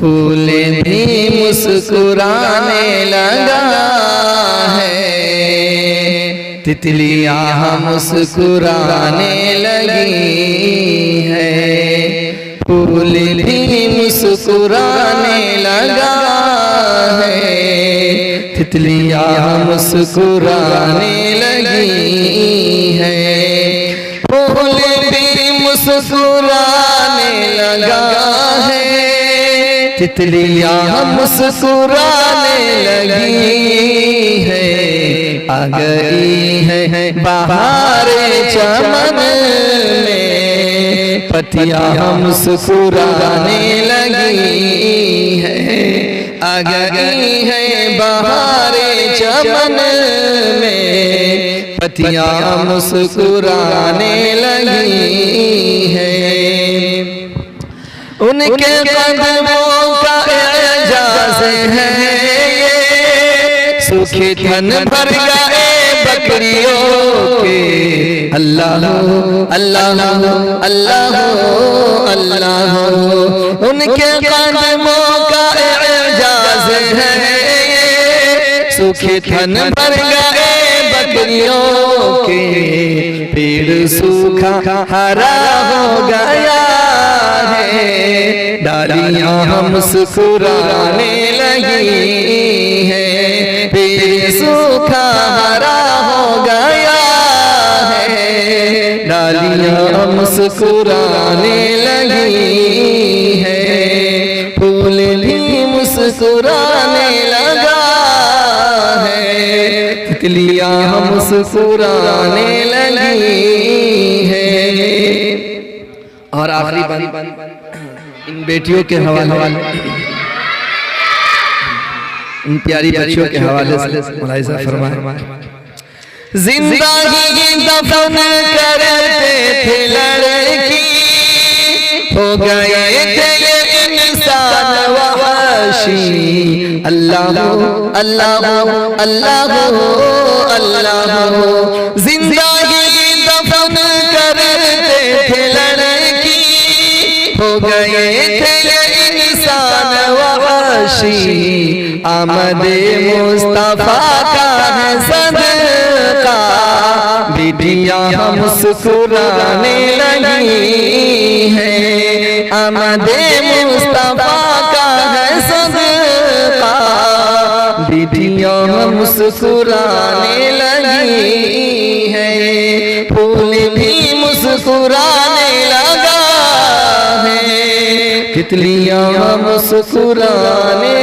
फूल भी मुस्कुराने लगा है, तितलियां मुस्कुराने लगी है। फूल भी मुस्कुराने लगा है, तितलियां मुस्कुराने लगी है। फूल भी मुस्कुराने लगा है, तितलियां मुस्कुराने लगी है। आ गई है बहार चमन में, पत्तियां मुस्कुराने लगी है। आ गई है बहार चमन में, पत्तियां मुस्कुराने लगी है। उनके कदमों का एजाज़ है ये, सूखे थन भर गए बकरियों के। अल्लाह अल्लाह अल्लाह अल्लाह, उनके कदमों का एजाज़ है ये, सूखे थन भर गए बकरियों के। पेड़ सूखा हरा हो गया है, डालियां मुस्कुराने लगी है। पेड़ सूखा हरा हो गया है, डालियां मुस्कुराने लगी है। फूल भी मुस्कुराने लगा है, तितलियां मुस्कुराने लगी है। और आखिरी बात इन बेटियों के हवाले, इन प्यारी बच्चियों के हवाले से मौलाई साहब फरमाए, जिंदगी दफन करते थे लड़की, हो गए थे ये इंसान वहशी। अल्लाह अल्लाह अल्लाह अल्लाह, जिंदगी दफन करते थे लड़की, हो गए थे ये इंसान वहशी। आमदे मुस्तफा का है सदका, बेटियां मुस्कुराने लगी है। आमदे मुस्तफा का है सदका, बेटियां मुस्कुराने लगी है। फूल भी मुस्कुराने लगा है, तितलियां मुस्कुराने